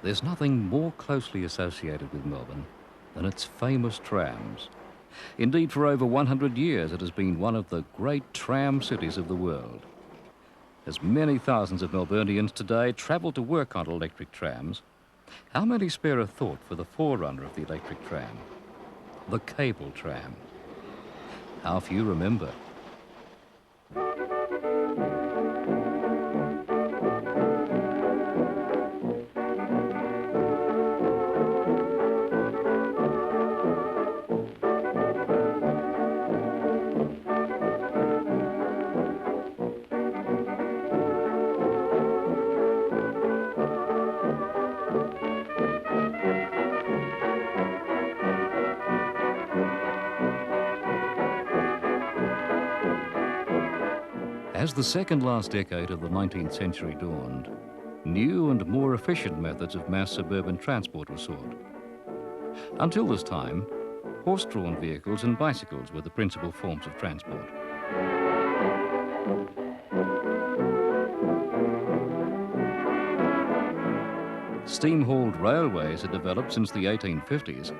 There's nothing more closely associated with Melbourne than its famous trams. Indeed, for over 100 years, it has been one of the great tram cities of the world. As many thousands of Melburnians today travel to work on electric trams, how many spare a thought for the forerunner of the electric tram, the cable tram? How few remember. As the second last decade of the 19th century dawned, new and more efficient methods of mass suburban transport were sought. Until this time, horse-drawn vehicles and bicycles were the principal forms of transport. Steam-hauled railways had developed since the 1850s,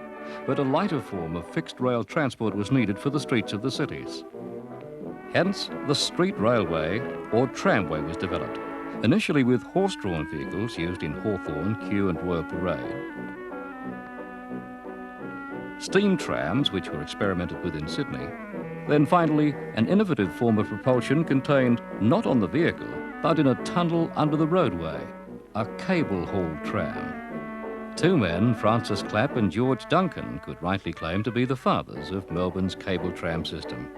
but a lighter form of fixed-rail transport was needed for the streets of the cities. Hence, the street railway, or tramway, was developed, initially with horse-drawn vehicles used in Hawthorn, Kew and Royal Parade. Steam trams, which were experimented with in Sydney, then finally an innovative form of propulsion contained not on the vehicle, but in a tunnel under the roadway, a cable-hauled tram. Two men, Francis Clapp and George Duncan, could rightly claim to be the fathers of Melbourne's cable tram system.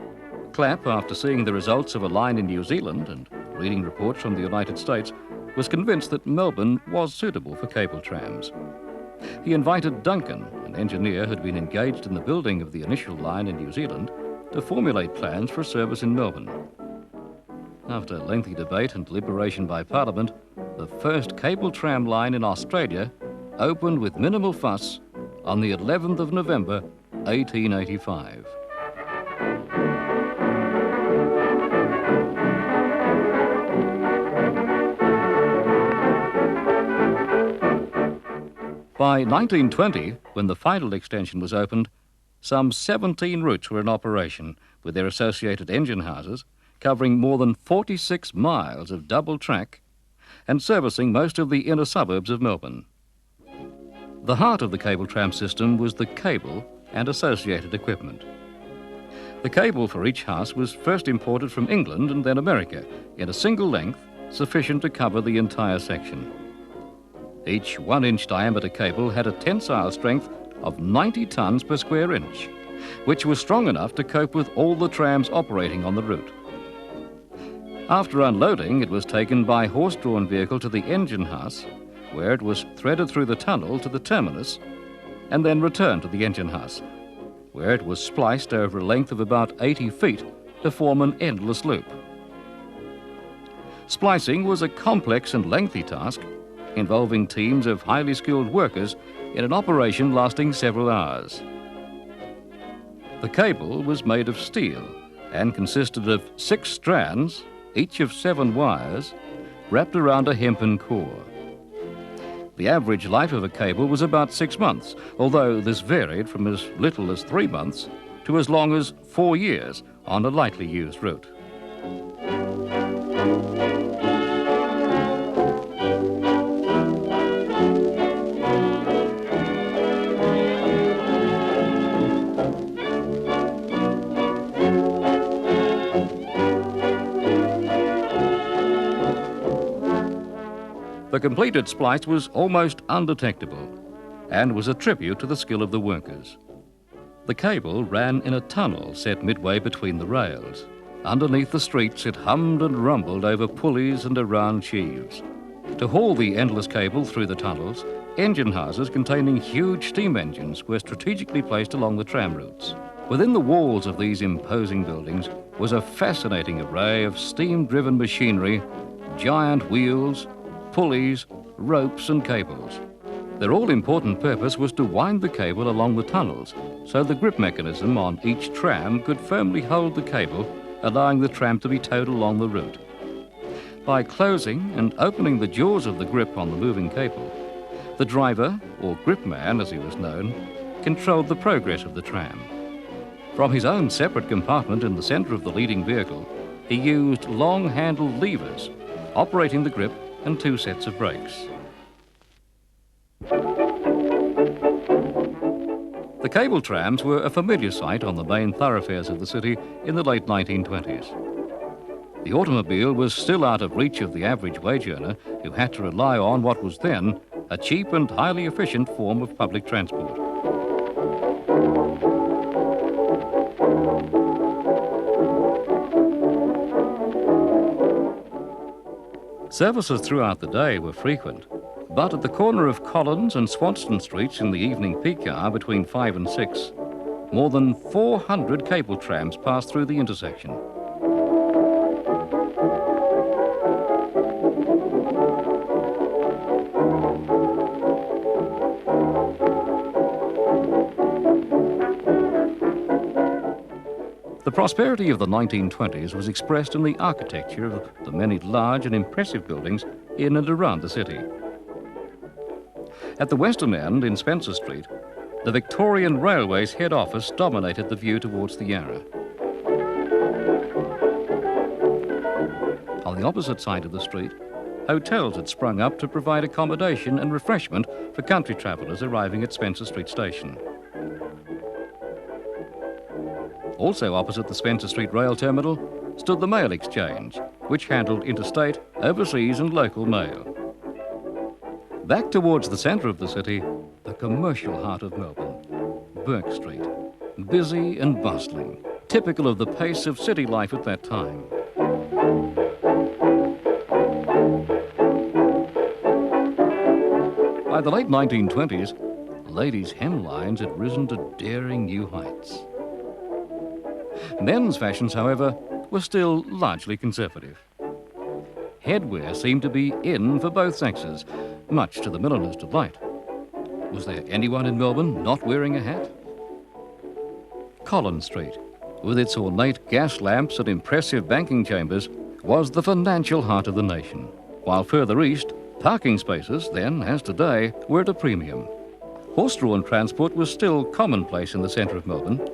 Clapp, after seeing the results of a line in New Zealand and reading reports from the United States, was convinced that Melbourne was suitable for cable trams. He invited Duncan, an engineer who had been engaged in the building of the initial line in New Zealand, to formulate plans for service in Melbourne. After lengthy debate and deliberation by Parliament, the first cable tram line in Australia opened with minimal fuss on the 11th of November, 1885. By 1920, when the final extension was opened, some 17 routes were in operation with their associated engine houses, covering more than 46 miles of double track and servicing most of the inner suburbs of Melbourne. The heart of the cable tram system was the cable and associated equipment. The cable for each house was first imported from England and then America in a single length sufficient to cover the entire section. Each 1-inch diameter cable had a tensile strength of 90 tons per square inch, which was strong enough to cope with all the trams operating on the route. After unloading, it was taken by horse-drawn vehicle to the engine house, where it was threaded through the tunnel to the terminus, and then returned to the engine house, where it was spliced over a length of about 80 feet to form an endless loop. Splicing was a complex and lengthy task, involving teams of highly skilled workers in an operation lasting several hours. The cable was made of steel and consisted of 6 strands, each of 7 wires, wrapped around a hempen core. The average life of a cable was about 6 months, although this varied from as little as 3 months to as long as 4 years on a lightly used route. The completed splice was almost undetectable and was a tribute to the skill of the workers. The cable ran in a tunnel set midway between the rails. Underneath the streets, it hummed and rumbled over pulleys and around sheaves. To haul the endless cable through the tunnels, engine houses containing huge steam engines were strategically placed along the tram routes. Within the walls of these imposing buildings was a fascinating array of steam-driven machinery, giant wheels, pulleys, ropes and cables. Their all-important purpose was to wind the cable along the tunnels so the grip mechanism on each tram could firmly hold the cable, allowing the tram to be towed along the route. By closing and opening the jaws of the grip on the moving cable, The driver, or grip man as he was known, controlled the progress of the tram. From his own separate compartment in the centre of the leading vehicle, he used long-handled levers, operating the grip and 2 sets of brakes. The cable trams were a familiar sight on the main thoroughfares of the city in the late 1920s. The automobile was still out of reach of the average wage earner who had to rely on what was then a cheap and highly efficient form of public transport. Services throughout the day were frequent, but at the corner of Collins and Swanston Streets in the evening peak hour between 5 and 6, more than 400 cable trams passed through the intersection. The prosperity of the 1920s was expressed in the architecture of the many large and impressive buildings in and around the city. At the western end, in Spencer Street, the Victorian Railway's head office dominated the view towards the Yarra. On the opposite side of the street, hotels had sprung up to provide accommodation and refreshment for country travellers arriving at Spencer Street Station. Also opposite the Spencer Street Rail Terminal stood the Mail Exchange, which handled interstate, overseas and local mail. Back towards the centre of the city, the commercial heart of Melbourne, Bourke Street, busy and bustling, typical of the pace of city life at that time. By the late 1920s, ladies' hemlines had risen to daring new heights. Men's fashions, however, were still largely conservative. Headwear seemed to be in for both sexes, much to the milliner's delight. Was there anyone in Melbourne not wearing a hat? Collins Street, with its ornate gas lamps and impressive banking chambers, was the financial heart of the nation, while further east, parking spaces, then as today, were at a premium. Horse-drawn transport was still commonplace in the centre of Melbourne,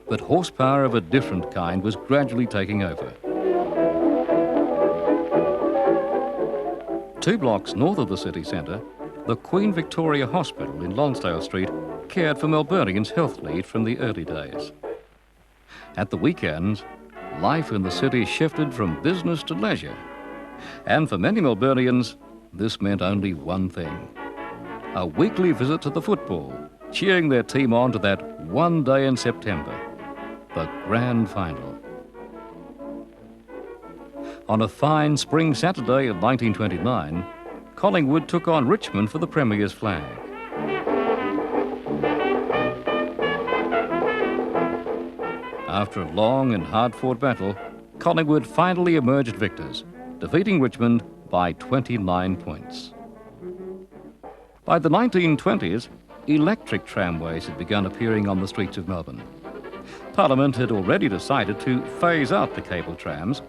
but horsepower of a different kind was gradually taking over. 2 blocks north of the city centre, the Queen Victoria Hospital in Lonsdale Street cared for Melburnians' health needs from the early days. At the weekends, life in the city shifted from business to leisure. And for many Melburnians, this meant only one thing: a weekly visit to the football, cheering their team on to that one day in September, the grand final. On a fine spring Saturday of 1929, Collingwood took on Richmond for the Premier's flag. After a long and hard-fought battle, Collingwood finally emerged victors, defeating Richmond by 29 points. By the 1920s, electric tramways had begun appearing on the streets of Melbourne. Parliament had already decided to phase out the cable trams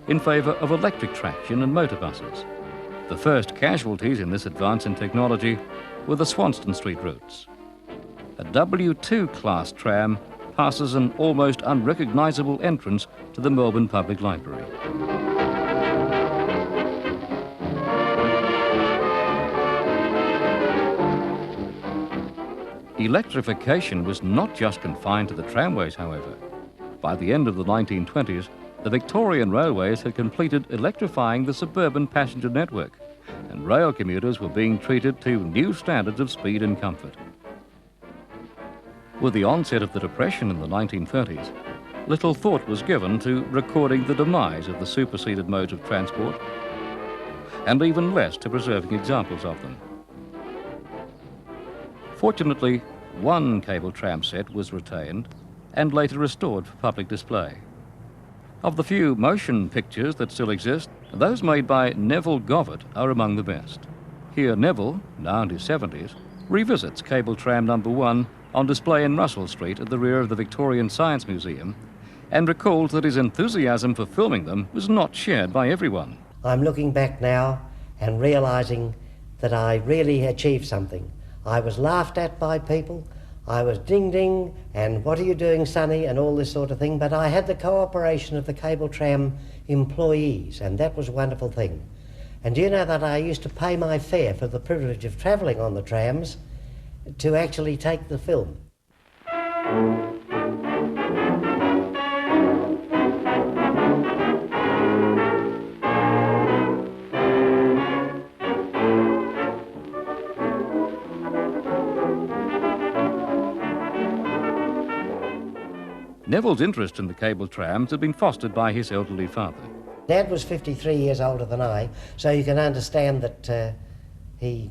in favour of electric traction and motor buses. The first casualties in this advance in technology were the Swanston Street routes. A W2 class tram passes an almost unrecognisable entrance to the Melbourne Public Library. Electrification was not just confined to the tramways, however. By the end of the 1920s, the Victorian Railways had completed electrifying the suburban passenger network, and rail commuters were being treated to new standards of speed and comfort. With the onset of the Depression in the 1930s, little thought was given to recording the demise of the superseded modes of transport, and even less to preserving examples of them. Fortunately, one cable tram set was retained and later restored for public display. Of the few motion pictures that still exist, those made by Neville Govett are among the best. Here Neville, now in his 70s, revisits cable tram number 1 on display in Russell Street at the rear of the Victorian Science Museum, and recalls that his enthusiasm for filming them was not shared by everyone. I'm looking back now and realising that I really achieved something. I was laughed at by people. I was ding ding and what are you doing, sonny, and all this sort of thing, but I had the cooperation of the cable tram employees, and that was a wonderful thing. And do you know that I used to pay my fare for the privilege of travelling on the trams to actually take the film? Neville's interest in the cable trams had been fostered by his elderly father. Dad was 53 years older than I, so you can understand that he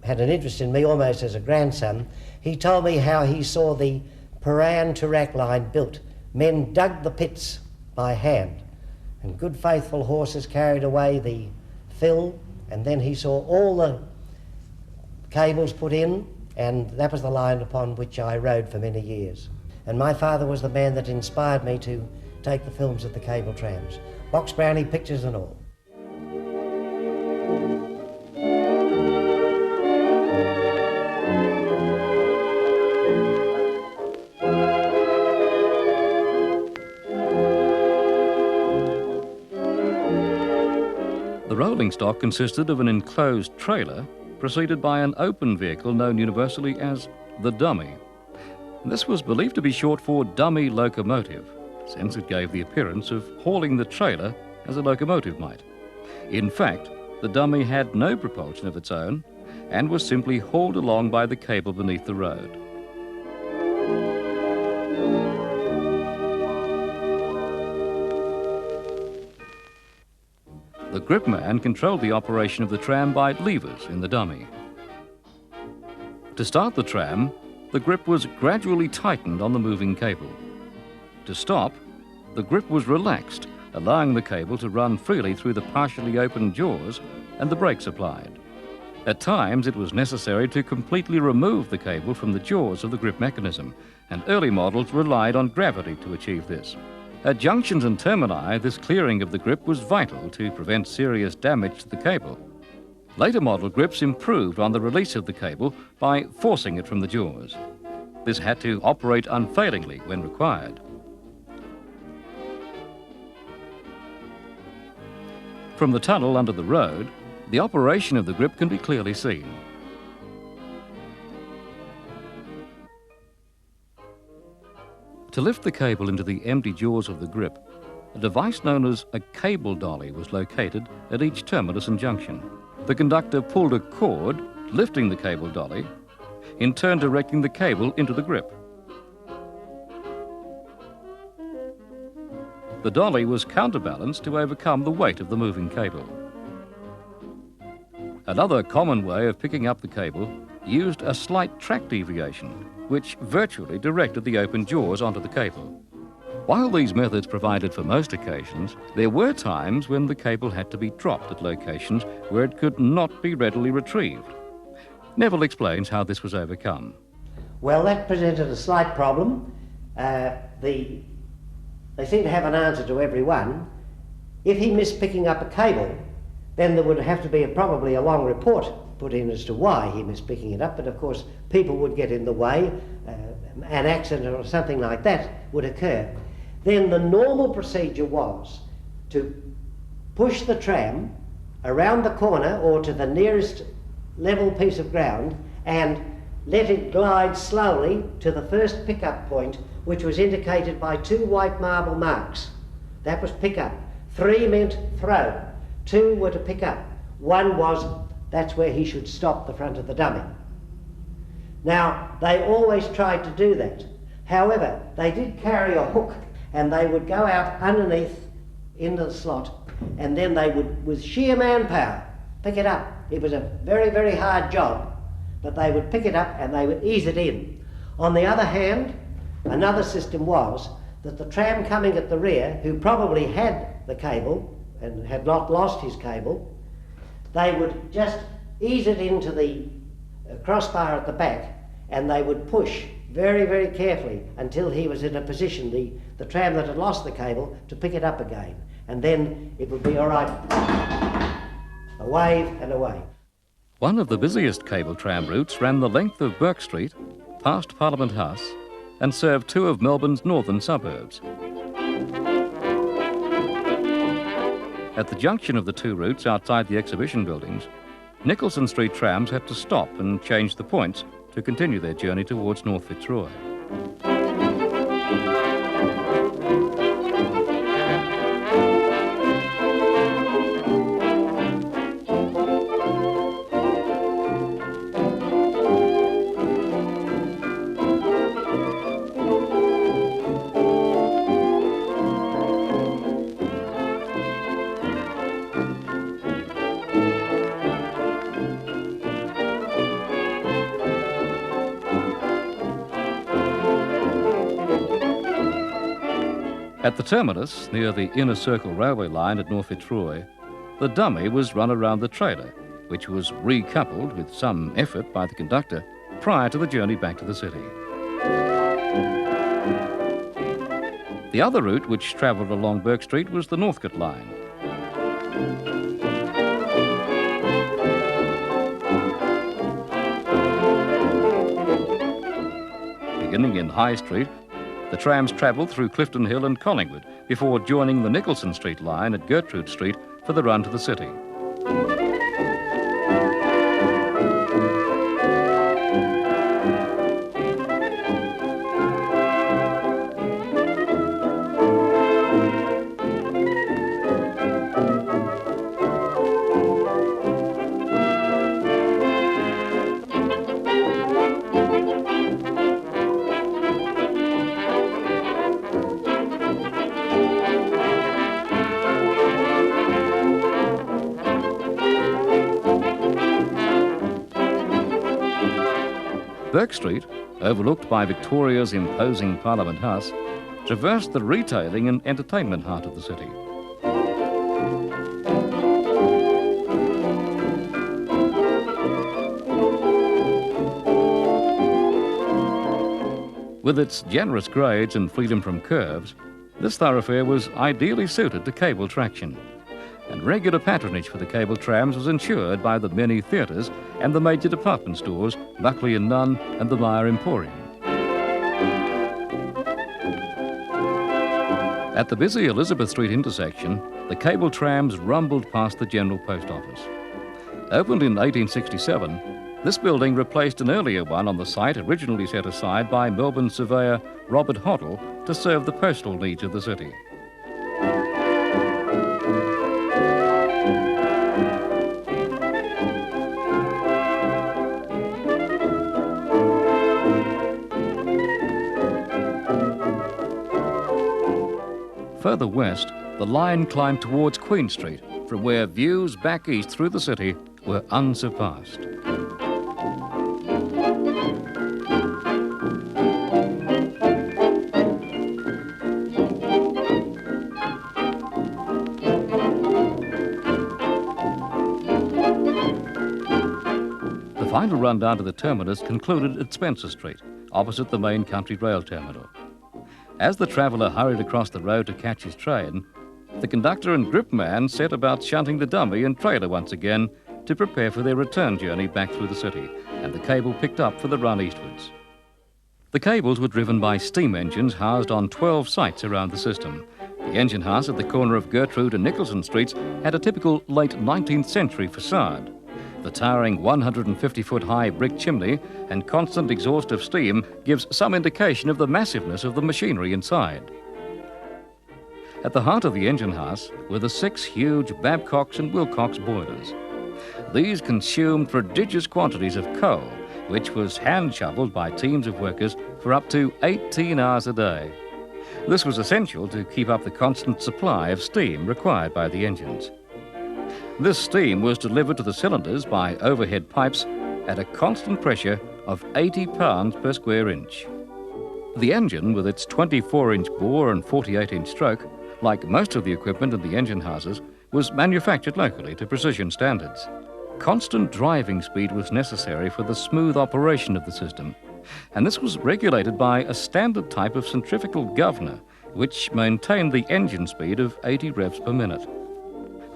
had an interest in me almost as a grandson. He told me how he saw the Paran-Toorak line built. Men dug the pits by hand, and good faithful horses carried away the fill, and then he saw all the cables put in, and that was the line upon which I rode for many years. And my father was the man that inspired me to take the films of the cable trams. Box brownie pictures and all. The rolling stock consisted of an enclosed trailer preceded by an open vehicle known universally as the dummy. This was believed to be short for dummy locomotive, since it gave the appearance of hauling the trailer as a locomotive might. In fact, the dummy had no propulsion of its own and was simply hauled along by the cable beneath the road. The grip man controlled the operation of the tram by levers in the dummy. To start the tram, the grip was gradually tightened on the moving cable. To stop, the grip was relaxed, allowing the cable to run freely through the partially opened jaws and the brakes applied. At times, it was necessary to completely remove the cable from the jaws of the grip mechanism, and early models relied on gravity to achieve this. At junctions and termini, this clearing of the grip was vital to prevent serious damage to the cable. Later model grips improved on the release of the cable by forcing it from the jaws. This had to operate unfailingly when required. From the tunnel under the road, the operation of the grip can be clearly seen. To lift the cable into the empty jaws of the grip, a device known as a cable dolly was located at each terminus and junction. The conductor pulled a cord, lifting the cable dolly, in turn directing the cable into the grip. The dolly was counterbalanced to overcome the weight of the moving cable. Another common way of picking up the cable used a slight track deviation, which virtually directed the open jaws onto the cable. While these methods provided for most occasions, there were times when the cable had to be dropped at locations where it could not be readily retrieved. Neville explains how this was overcome. Well, that presented a slight problem. They seem to have an answer to every one. If he missed picking up a cable, then there would have to be probably a long report put in as to why he missed picking it up, but of course people would get in the way, an accident or something like that would occur. Then the normal procedure was to push the tram around the corner or to the nearest level piece of ground and let it glide slowly to the first pickup point, which was indicated by 2 white marble marks. That was pickup. 3 meant throw. 2 were to pick up. 1 was, that's where he should stop the front of the dummy. Now, they always tried to do that. However, they did carry a hook and they would go out underneath into the slot and then they would, with sheer manpower, pick it up. It was a very, very hard job, but they would pick it up and they would ease it in. On the other hand, another system was that the tram coming at the rear, who probably had the cable and had not lost his cable, they would just ease it into the crossbar at the back and they would push very, very carefully until he was in a position, the tram that had lost the cable, to pick it up again. And then it would be all right, a wave and away. One of the busiest cable tram routes ran the length of Bourke Street, past Parliament House, and served two of Melbourne's northern suburbs. At the junction of the two routes outside the exhibition buildings, Nicholson Street trams had to stop and change the points to continue their journey towards North Fitzroy. At the terminus, near the Inner Circle railway line at North Fitzroy, the dummy was run around the trailer, which was recoupled with some effort by the conductor prior to the journey back to the city. The other route which travelled along Bourke Street was the Northcote line. Beginning in High Street, the trams travelled through Clifton Hill and Collingwood before joining the Nicholson Street line at Gertrude Street for the run to the city. Bourke Street, overlooked by Victoria's imposing Parliament House, traversed the retailing and entertainment heart of the city. With its generous grades and freedom from curves, this thoroughfare was ideally suited to cable traction, and regular patronage for the cable trams was ensured by the many theatres and the major department stores, Buckley and Nunn and the Meyer Emporium. At the busy Elizabeth Street intersection, the cable trams rumbled past the General Post Office. Opened in 1867, this building replaced an earlier one on the site originally set aside by Melbourne surveyor Robert Hoddle to serve the postal needs of the city. Further west, the line climbed towards Queen Street, from where views back east through the city were unsurpassed. The final run down to the terminus concluded at Spencer Street, opposite the main country rail terminal. As the traveller hurried across the road to catch his train, the conductor and grip man set about shunting the dummy and trailer once again to prepare for their return journey back through the city, and the cable picked up for the run eastwards. The cables were driven by steam engines housed on 12 sites around the system. The engine house at the corner of Gertrude and Nicholson Streets had a typical late 19th century facade. The towering 150-foot-high brick chimney and constant exhaust of steam gives some indication of the massiveness of the machinery inside. At the heart of the engine house were the 6 huge Babcocks and Wilcox boilers. These consumed prodigious quantities of coal, which was hand-shoveled by teams of workers for up to 18 hours a day. This was essential to keep up the constant supply of steam required by the engines. This steam was delivered to the cylinders by overhead pipes at a constant pressure of 80 pounds per square inch. The engine, with its 24-inch bore and 48-inch stroke, like most of the equipment in the engine houses, was manufactured locally to precision standards. Constant driving speed was necessary for the smooth operation of the system, and this was regulated by a standard type of centrifugal governor, which maintained the engine speed of 80 revs per minute.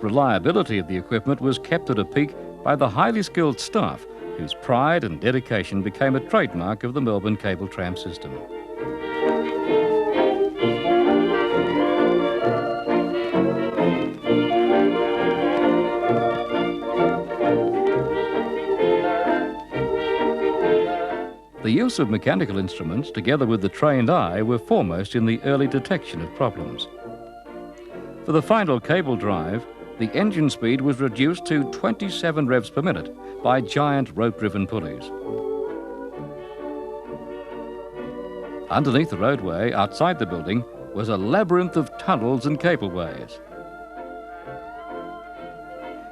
Reliability of the equipment was kept at a peak by the highly skilled staff whose pride and dedication became a trademark of the Melbourne cable tram system. The use of mechanical instruments, together with the trained eye, were foremost in the early detection of problems. For the final cable drive, the engine speed was reduced to 27 revs per minute by giant rope-driven pulleys. Underneath the roadway, outside the building, was a labyrinth of tunnels and cableways.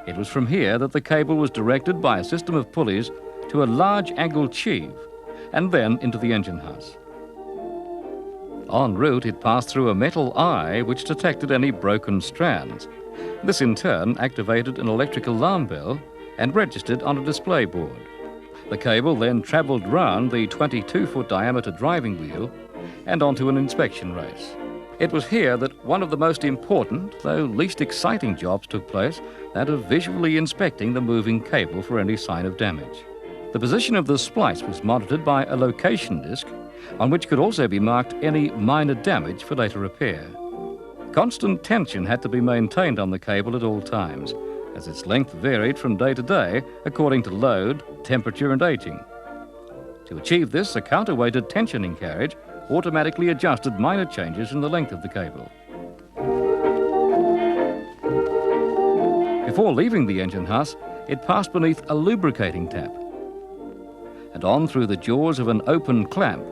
It was from here that the cable was directed by a system of pulleys to a large angled sheave, and then into the engine house. En route, it passed through a metal eye which detected any broken strands. This in turn activated an electric alarm bell and registered on a display board. The cable then travelled round the 22-foot diameter driving wheel and onto an inspection race. It was here that one of the most important, though least exciting jobs took place, that of visually inspecting the moving cable for any sign of damage. The position of the splice was monitored by a location disc on which could also be marked any minor damage for later repair. Constant tension had to be maintained on the cable at all times, as its length varied from day to day according to load, temperature and aging. To achieve this, a counterweighted tensioning carriage automatically adjusted minor changes in the length of the cable. Before leaving the engine house, it passed beneath a lubricating tap and on through the jaws of an open clamp,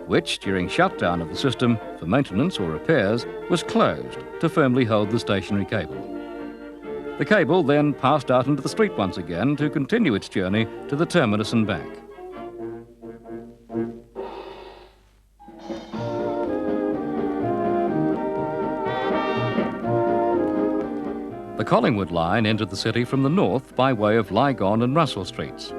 which, during shutdown of the system for maintenance or repairs, was closed to firmly hold the stationary cable. The cable then passed out into the street once again to continue its journey to the terminus and back. The Collingwood line entered the city from the north by way of Lygon and Russell Streets.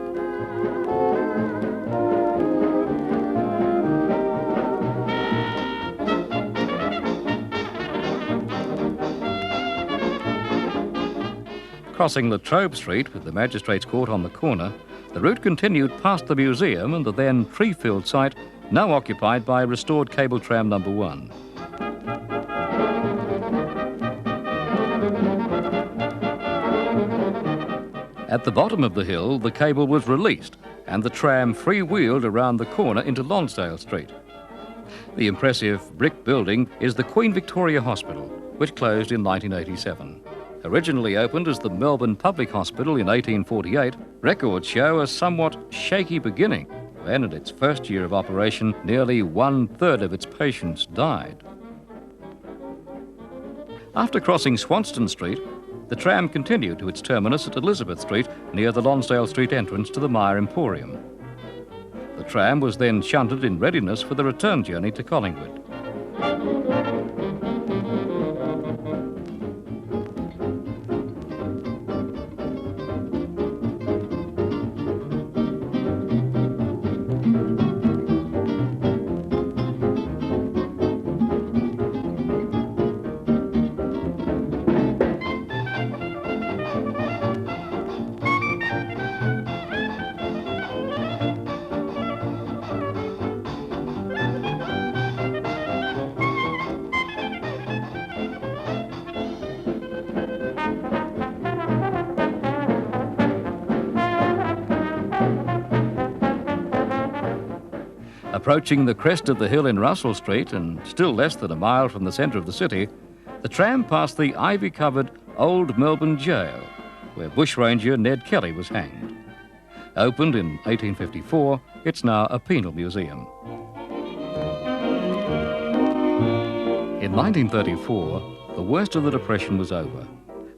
Crossing Latrobe Street with the Magistrates' Court on the corner, the route continued past the museum and the then tree-filled site, now occupied by restored cable tram number 1. At the bottom of the hill, the cable was released and the tram free-wheeled around the corner into Lonsdale Street. The impressive brick building is the Queen Victoria Hospital, which closed in 1987. Originally opened as the Melbourne Public Hospital in 1848, records show a somewhat shaky beginning when, in its first year of operation, nearly 1/3 of its patients died. After crossing Swanston Street, the tram continued to its terminus at Elizabeth Street near the Lonsdale Street entrance to the Myer Emporium. The tram was then shunted in readiness for the return journey to Collingwood. Approaching the crest of the hill in Russell Street and still less than a mile from the centre of the city, the tram passed the ivy-covered Old Melbourne Jail, where bushranger Ned Kelly was hanged. Opened in 1854, it's now a penal museum. In 1934, the worst of the Depression was over,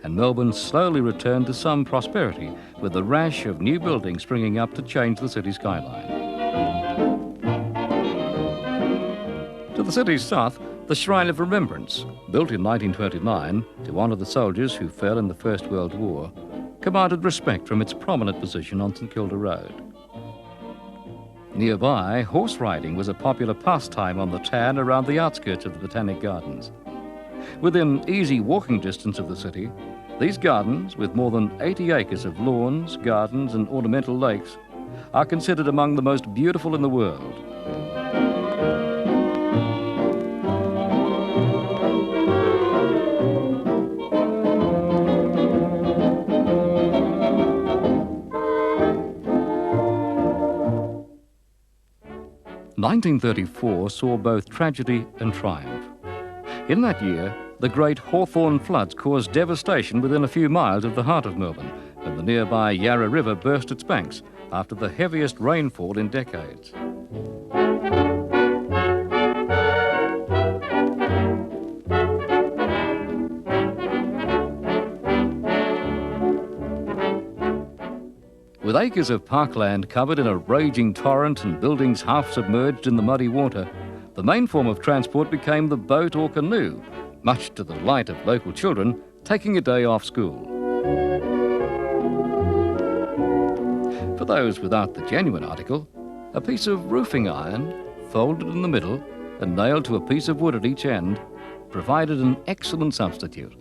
and Melbourne slowly returned to some prosperity, with a rash of new buildings springing up to change the city's skyline. To the city's south, the Shrine of Remembrance, built in 1929 to honour the soldiers who fell in the First World War, commanded respect from its prominent position on St Kilda Road. Nearby, horse riding was a popular pastime on the Tan around the outskirts of the Botanic Gardens. Within easy walking distance of the city, these gardens, with more than 80 acres of lawns, gardens and ornamental lakes, are considered among the most beautiful in the world. "1934 saw both tragedy and triumph. In that year, the great Hawthorn floods caused devastation within a few miles of the heart of Melbourne, when the nearby Yarra River burst its banks after the heaviest rainfall in decades. With acres of parkland covered in a raging torrent and buildings half submerged in the muddy water, the main form of transport became the boat or canoe, much to the delight of local children taking a day off school. For those without the genuine article, a piece of roofing iron, folded in the middle and nailed to a piece of wood at each end, provided an excellent substitute.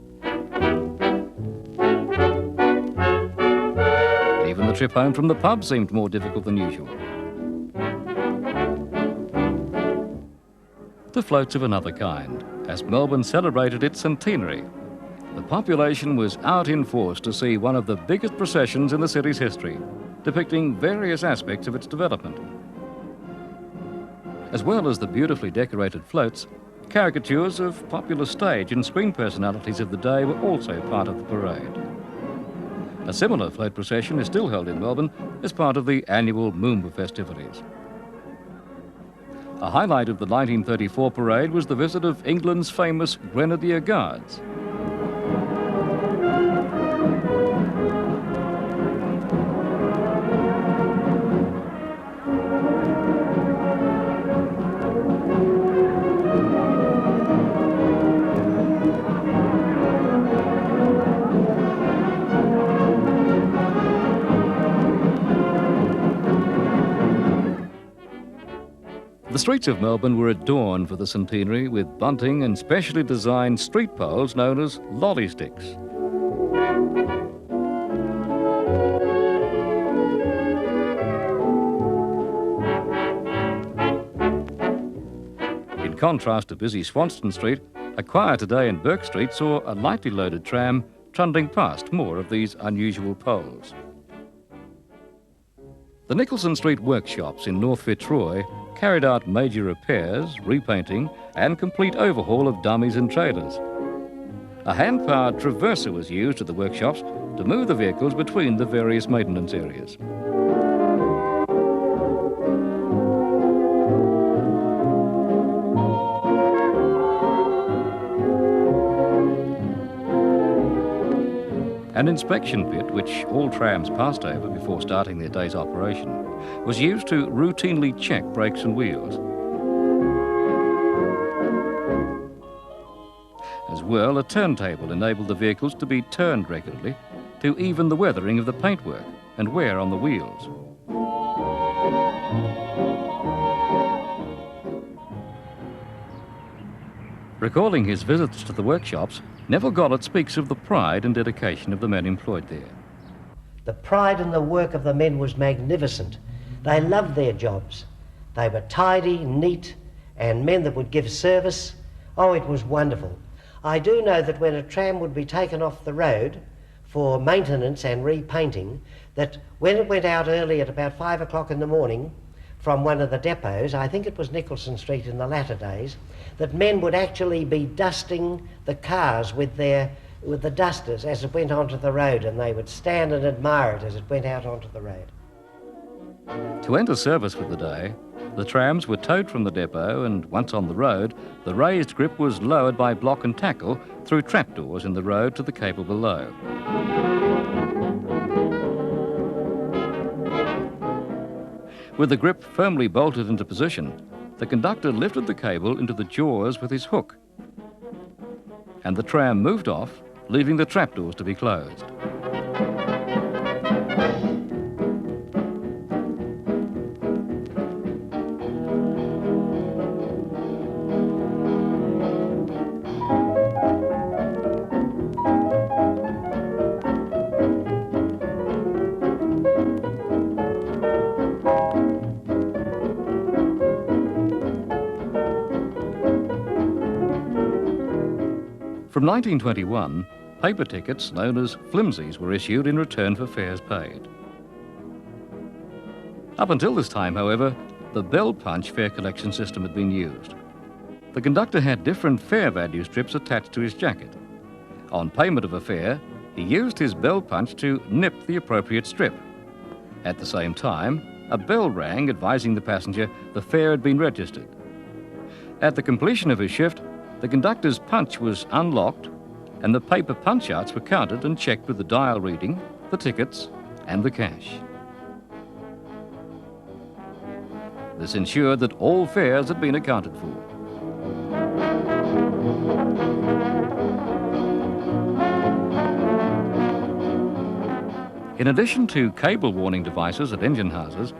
Even the trip home from the pub seemed more difficult than usual. The floats of another kind, as Melbourne celebrated its centenary. The population was out in force to see one of the biggest processions in the city's history, depicting various aspects of its development. As well as the beautifully decorated floats, caricatures of popular stage and screen personalities of the day were also part of the parade. A similar float procession is still held in Melbourne as part of the annual Moomba festivities. A highlight of the 1934 parade was the visit of England's famous Grenadier Guards. The streets of Melbourne were adorned for the centenary with bunting and specially designed street poles known as lolly sticks. In contrast to busy Swanston Street, a quieter day in Burke Street saw a lightly loaded tram trundling past more of these unusual poles. The Nicholson Street workshops in North Fitzroy carried out major repairs, repainting and complete overhaul of dummies and trailers. A hand-powered traverser was used at the workshops to move the vehicles between the various maintenance areas. An inspection pit, which all trams passed over before starting their day's operation, was used to routinely check brakes and wheels. As well, a turntable enabled the vehicles to be turned regularly to even the weathering of the paintwork and wear on the wheels. Recalling his visits to the workshops, Neville Gollett speaks of the pride and dedication of the men employed there. The pride in the work of the men was magnificent. They loved their jobs. They were tidy, neat, and men that would give service. Oh, it was wonderful. I do know that when a tram would be taken off the road for maintenance and repainting, that when it went out early at about 5 o'clock in the morning from one of the depots, I think it was Nicholson Street in the latter days, that men would actually be dusting the cars with the dusters as it went onto the road, and they would stand and admire it as it went out onto the road. To enter service for the day, the trams were towed from the depot, and once on the road, the raised grip was lowered by block and tackle through trapdoors in the road to the cable below. With the grip firmly bolted into position, the conductor lifted the cable into the jaws with his hook, and the tram moved off, leaving the trapdoors to be closed. From 1921, paper tickets known as flimsies were issued in return for fares paid. Up until this time, however, the bell punch fare collection system had been used. The conductor had different fare value strips attached to his jacket. On payment of a fare, he used his bell punch to nip the appropriate strip. At the same time, a bell rang advising the passenger the fare had been registered. At the completion of his shift, the conductor's punch was unlocked and the paper punch-outs were counted and checked with the dial reading, the tickets and the cash. This ensured that all fares had been accounted for. In addition to cable warning devices at engine houses,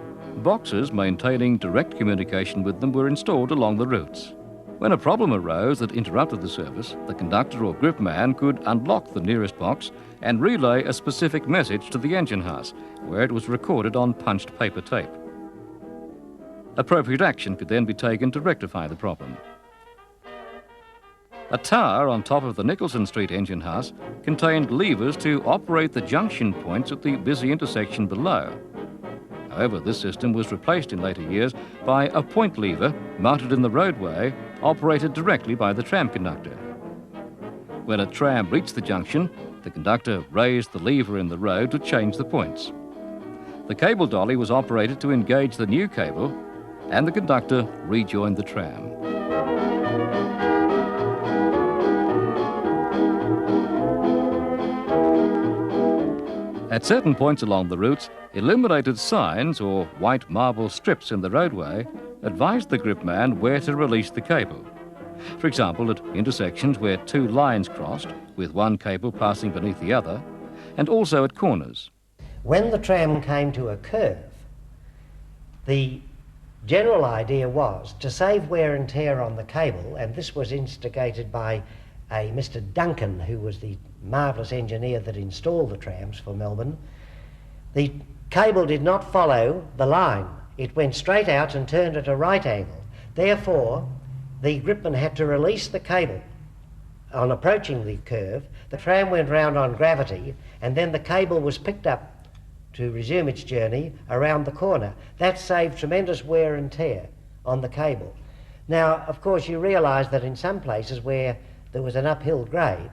boxes maintaining direct communication with them were installed along the routes. When a problem arose that interrupted the service, the conductor or gripman could unlock the nearest box and relay a specific message to the engine house, where it was recorded on punched paper tape. Appropriate action could then be taken to rectify the problem. A tower on top of the Nicholson Street engine house contained levers to operate the junction points at the busy intersection below. However, this system was replaced in later years by a point lever mounted in the roadway, operated directly by the tram conductor. When a tram reached the junction, the conductor raised the lever in the road to change the points. The cable dolly was operated to engage the new cable, and the conductor rejoined the tram. At certain points along the routes, illuminated signs or white marble strips in the roadway advised the gripman where to release the cable. For example, at intersections where two lines crossed, with one cable passing beneath the other, and also at corners. When the tram came to a curve, the general idea was to save wear and tear on the cable, and this was instigated by a Mr. Duncan, who was the marvellous engineer that installed the trams for Melbourne. The cable did not follow the line. It went straight out and turned at a right angle. Therefore, the gripman had to release the cable on approaching the curve. The tram went round on gravity, and then the cable was picked up to resume its journey around the corner. That saved tremendous wear and tear on the cable. Now, of course, you realise that in some places where there was an uphill grade,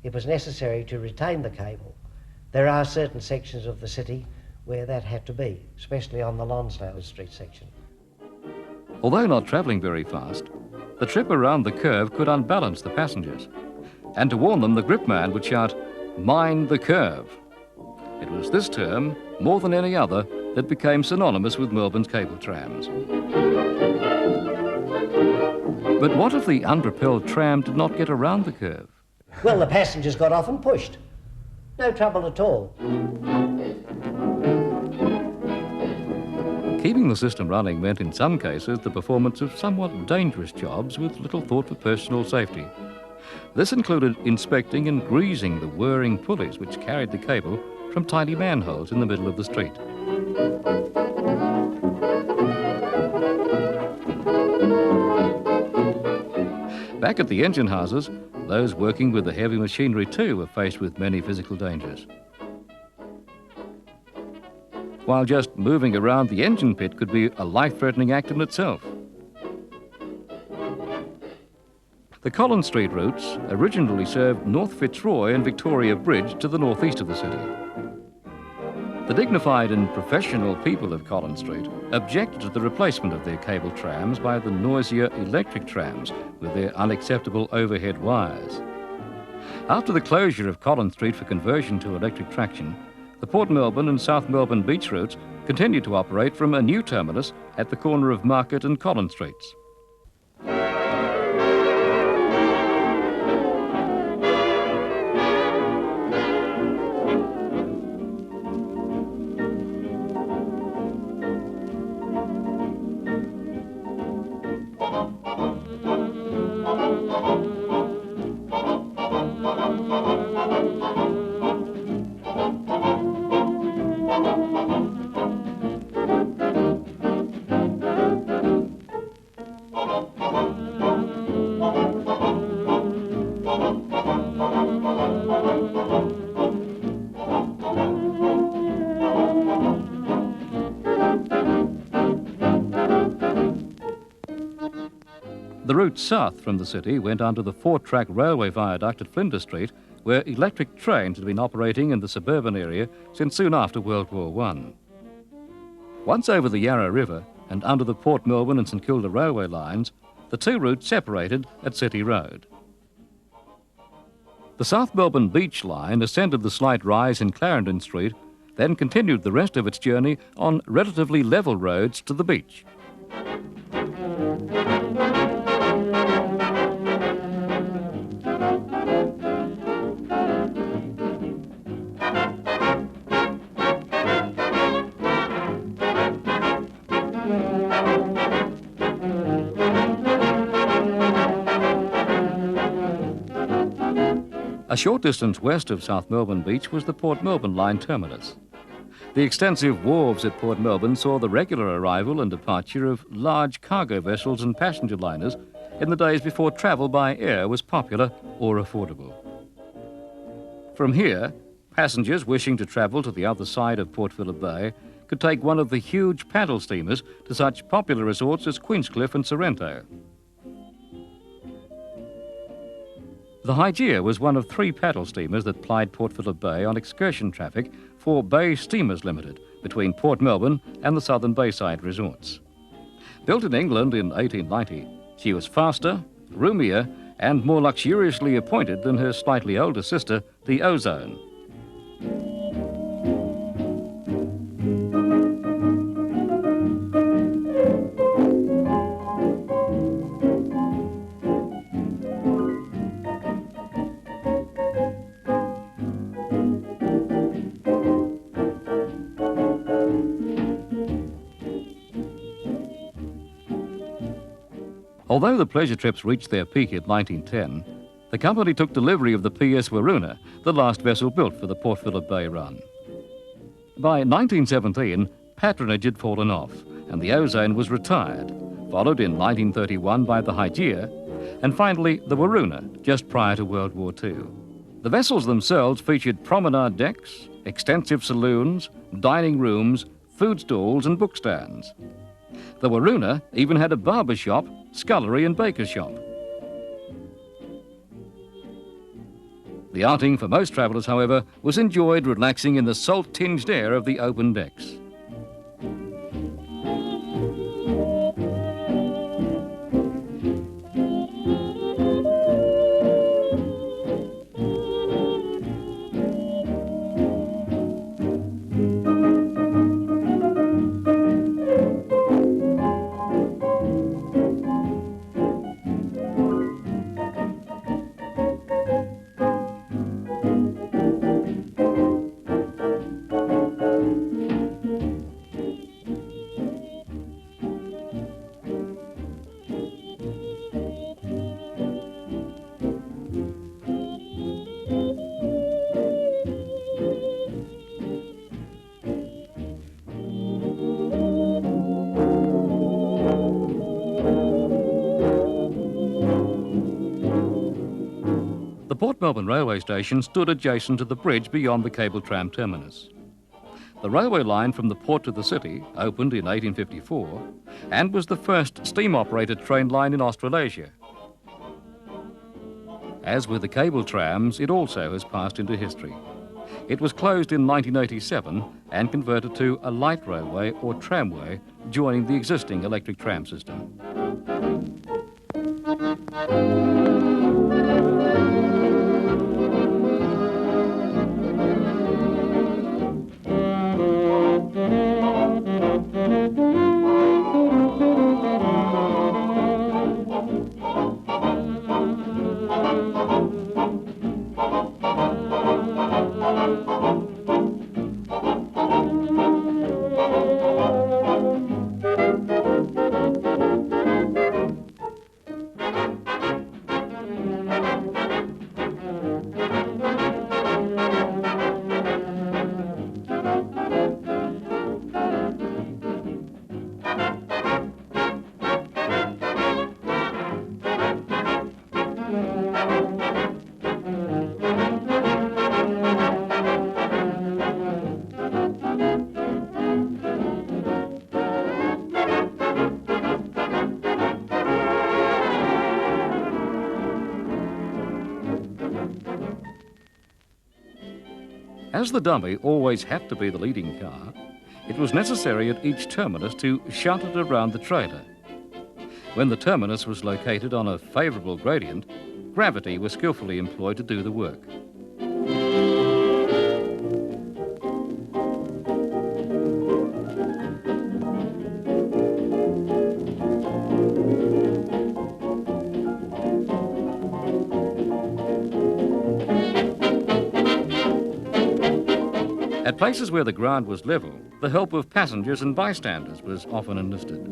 it was necessary to retain the cable. There are certain sections of the city where that had to be, especially on the Lonsdale Street section. Although not travelling very fast, the trip around the curve could unbalance the passengers. And to warn them, the gripman would shout, "Mind the curve." It was this term, more than any other, that became synonymous with Melbourne's cable trams. But what if the unpropelled tram did not get around the curve? Well, the passengers got off and pushed. No trouble at all. Keeping the system running meant in some cases the performance of somewhat dangerous jobs with little thought for personal safety. This included inspecting and greasing the whirring pulleys which carried the cable from tiny manholes in the middle of the street. Back at the engine houses, those working with the heavy machinery too were faced with many physical dangers. While just moving around the engine pit could be a life-threatening act in itself. The Collins Street routes originally served North Fitzroy and Victoria Bridge to the northeast of the city. The dignified and professional people of Collins Street objected to the replacement of their cable trams by the noisier electric trams with their unacceptable overhead wires. After the closure of Collins Street for conversion to electric traction, the Port Melbourne and South Melbourne beach routes continued to operate from a new terminus at the corner of Market and Collins Streets. The route south from the city went under the 4-track railway viaduct at Flinders Street, where electric trains had been operating in the suburban area since soon after World War I. Once over the Yarra River and under the Port Melbourne and St Kilda railway lines, the two routes separated at City Road. The South Melbourne Beach line ascended the slight rise in Clarendon Street, then continued the rest of its journey on relatively level roads to the beach. A short distance west of South Melbourne Beach was the Port Melbourne line terminus. The extensive wharves at Port Melbourne saw the regular arrival and departure of large cargo vessels and passenger liners in the days before travel by air was popular or affordable. From here, passengers wishing to travel to the other side of Port Phillip Bay could take one of the huge paddle steamers to such popular resorts as Queenscliff and Sorrento. The Hygeia was one of 3 paddle steamers that plied Port Phillip Bay on excursion traffic for Bay Steamers Limited between Port Melbourne and the southern Bayside resorts. Built in England in 1890, she was faster, roomier and more luxuriously appointed than her slightly older sister, the Ozone. Although the pleasure trips reached their peak in 1910, the company took delivery of the PS Waroona, the last vessel built for the Port Phillip Bay run. By 1917, patronage had fallen off and the Ozone was retired, followed in 1931 by the Hygeia, and finally the Waroona just prior to World War II. The vessels themselves featured promenade decks, extensive saloons, dining rooms, food stalls and book stands. The Waroona even had a barber shop, scullery and baker shop. The outing for most travellers, however, was enjoyed relaxing in the salt-tinged air of the open decks. The Port Melbourne railway station stood adjacent to the bridge beyond the cable tram terminus. The railway line from the port to the city opened in 1854 and was the first steam-operated train line in Australasia. As with the cable trams, it also has passed into history. It was closed in 1987 and converted to a light railway or tramway, joining the existing electric tram system. As the dummy always had to be the leading car, it was necessary at each terminus to shunt it around the trailer. When the terminus was located on a favourable gradient, gravity was skillfully employed to do the work. At places where the ground was level, the help of passengers and bystanders was often enlisted.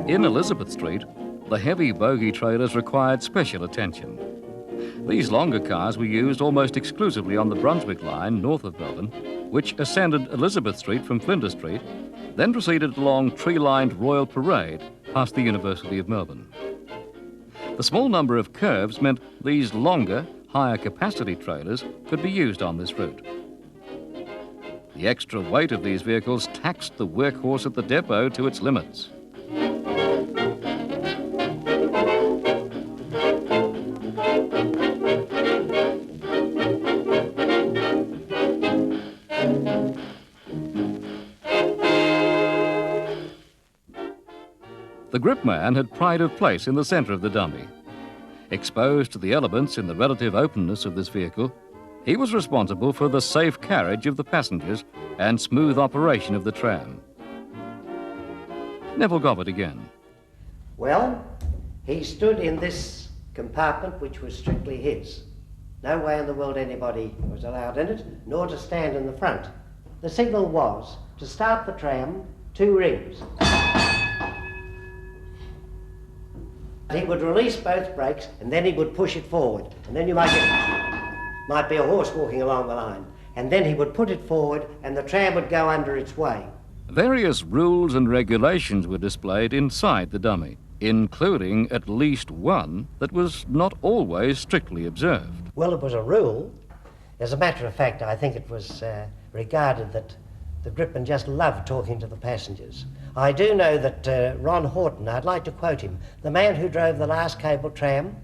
In Elizabeth Street, the heavy bogie trailers required special attention. These longer cars were used almost exclusively on the Brunswick line north of Melbourne, which ascended Elizabeth Street from Flinders Street, then proceeded along tree-lined Royal Parade past the University of Melbourne. The small number of curves meant these longer, higher capacity trailers could be used on this route. The extra weight of these vehicles taxed the workhorse at the depot to its limits. The grip man had pride of place in the centre of the dummy. Exposed to the elements in the relative openness of this vehicle, he was responsible for the safe carriage of the passengers and smooth operation of the tram. Neville Gobbett again. Well, he stood in this compartment which was strictly his. No way in the world anybody was allowed in it, nor to stand in the front. The signal was to start the tram, 2 rings. He would release both brakes and then he would push it forward. And then you might be a horse walking along the line. And then he would put it forward and the tram would go under its way. Various rules and regulations were displayed inside the dummy, including at least one that was not always strictly observed. Well, it was a rule. As a matter of fact, I think it was regarded that the gripman just loved talking to the passengers. I do know that Ron Horton, I'd like to quote him, the man who drove the last cable tram,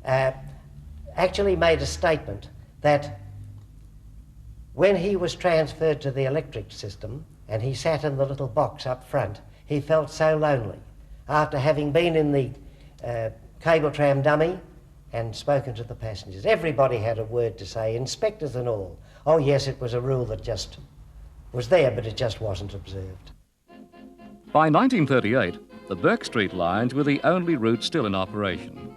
actually made a statement that when he was transferred to the electric system and he sat in the little box up front, he felt so lonely after having been in the cable tram dummy and spoken to the passengers. Everybody had a word to say, inspectors and all. Oh yes, it was a rule that just was there, but it just wasn't observed. By 1938, the Burke Street lines were the only route still in operation.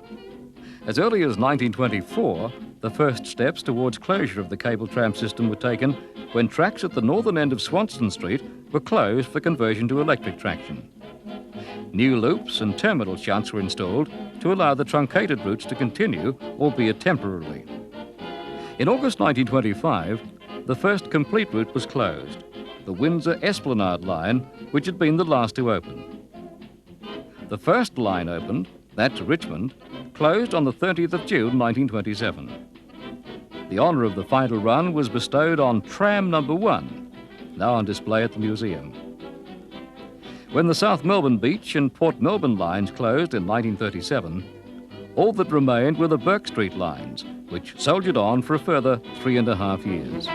As early as 1924, the first steps towards closure of the cable tram system were taken when tracks at the northern end of Swanston Street were closed for conversion to electric traction. New loops and terminal shunts were installed to allow the truncated routes to continue, albeit temporarily. In August 1925, the first complete route was closed, the Windsor Esplanade line, which had been the last to open. The first line opened, that to Richmond, closed on the 30th of June 1927. The honour of the final run was bestowed on Tram No. 1, now on display at the museum. When the South Melbourne Beach and Port Melbourne lines closed in 1937, all that remained were the Burke Street lines, which soldiered on for a further 3.5 years.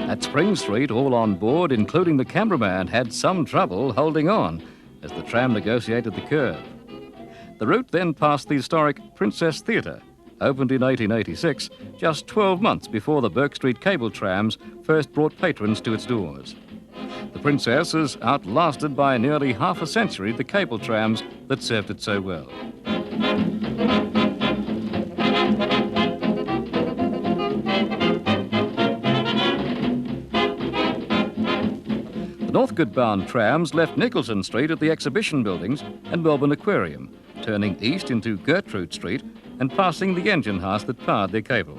At Spring Street, all on board, including the cameraman, had some trouble holding on as the tram negotiated the curve. The route then passed the historic Princess Theatre, opened in 1886, just 12 months before the Burke Street cable trams first brought patrons to its doors. The Princess has outlasted by nearly half a century the cable trams that served it so well. Northcote-bound trams left Nicholson Street at the Exhibition Buildings and Melbourne Aquarium, turning east into Gertrude Street, and passing the engine house that powered their cable.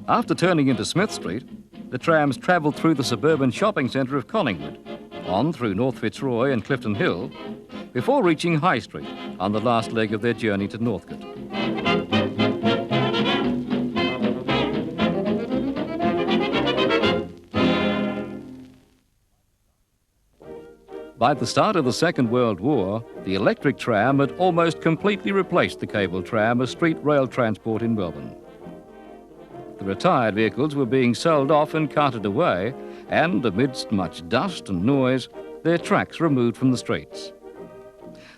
After turning into Smith Street, the trams travelled through the suburban shopping centre of Collingwood, on through North Fitzroy and Clifton Hill, before reaching High Street on the last leg of their journey to Northcote. By the start of the Second World War, the electric tram had almost completely replaced the cable tram as street rail transport in Melbourne. The retired vehicles were being sold off and carted away, and amidst much dust and noise, their tracks removed from the streets.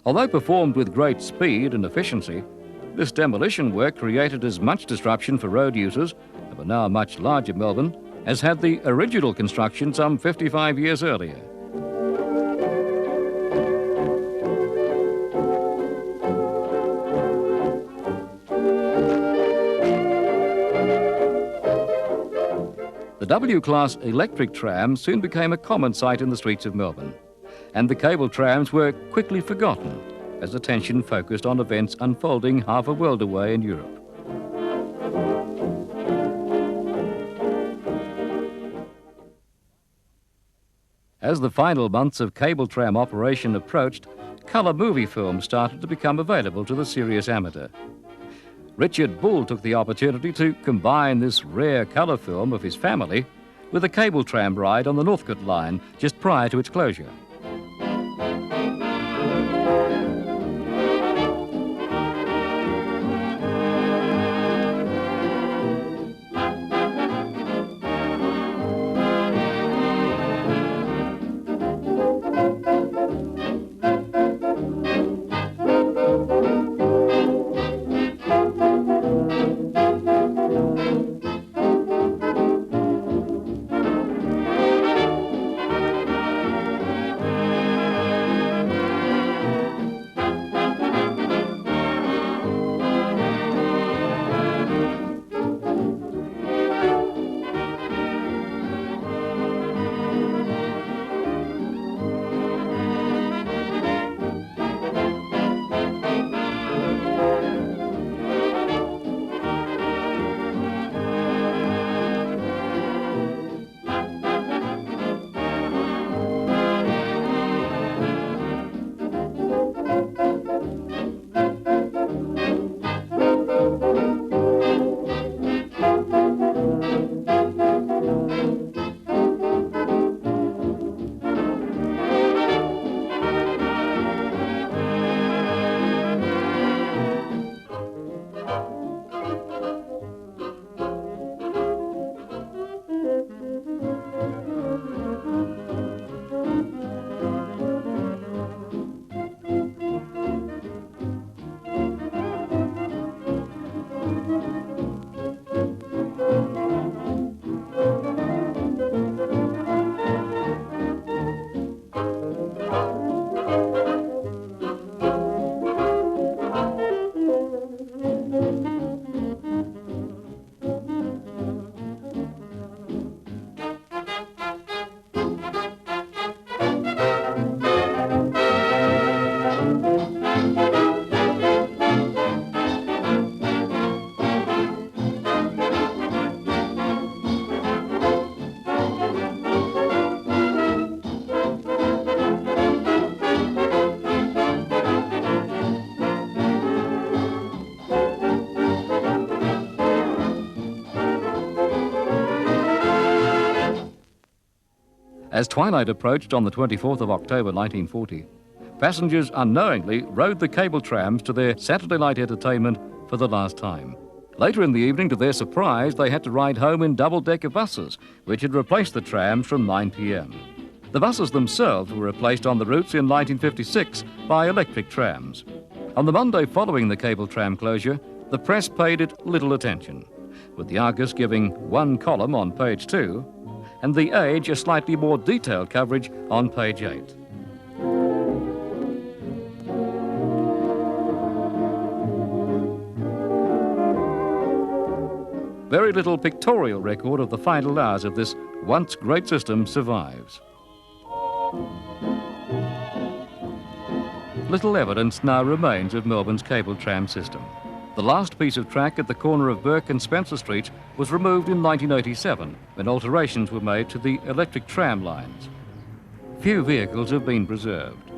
Although performed with great speed and efficiency, this demolition work created as much disruption for road users of a now much larger Melbourne as had the original construction some 55 years earlier. The W-class electric tram soon became a common sight in the streets of Melbourne, and the cable trams were quickly forgotten as attention focused on events unfolding half a world away in Europe. As the final months of cable tram operation approached, colour movie films started to become available to the serious amateur. Richard Bull took the opportunity to combine this rare colour film of his family with a cable tram ride on the Northcote line just prior to its closure. As twilight approached on the 24th of October 1940, passengers unknowingly rode the cable trams to their Saturday night entertainment for the last time. Later in the evening, to their surprise, they had to ride home in double-decker buses, which had replaced the trams from 9 p.m. The buses themselves were replaced on the routes in 1956 by electric trams. On the Monday following the cable tram closure, the press paid it little attention, with the Argus giving one column on page 2 and the Age a slightly more detailed coverage on page 8. very little pictorial record of the final hours of this once great system survives. Little evidence now remains of Melbourne's cable tram system. The last piece of track at the corner of Burke and Spencer Street was removed in 1987 when alterations were made to the electric tram lines. Few vehicles have been preserved.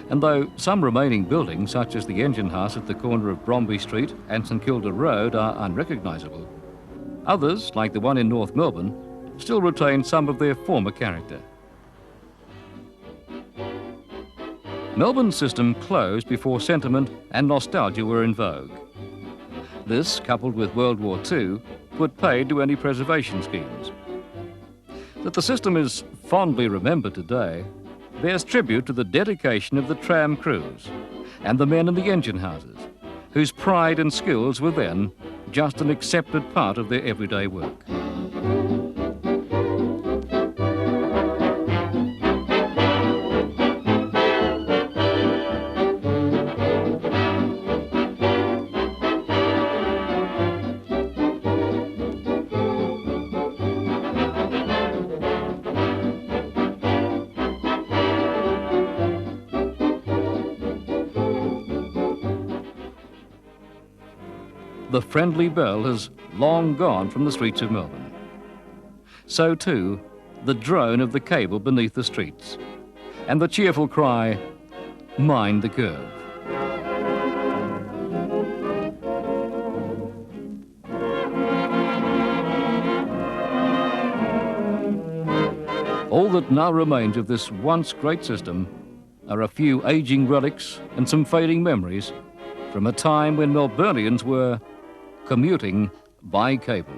And though some remaining buildings, such as the engine house at the corner of Bromby Street and St Kilda Road, are unrecognisable, others, like the one in North Melbourne, still retain some of their former character. Melbourne's system closed before sentiment and nostalgia were in vogue. This, coupled with World War II, put paid to any preservation schemes. That the system is fondly remembered today bears tribute to the dedication of the tram crews and the men in the engine houses, whose pride and skills were then just an accepted part of their everyday work. The friendly bell has long gone from the streets of Melbourne. So too, the drone of the cable beneath the streets, and the cheerful cry, "Mind the curve." All that now remains of this once great system are a few aging relics and some fading memories from a time when Melburnians were commuting by cable.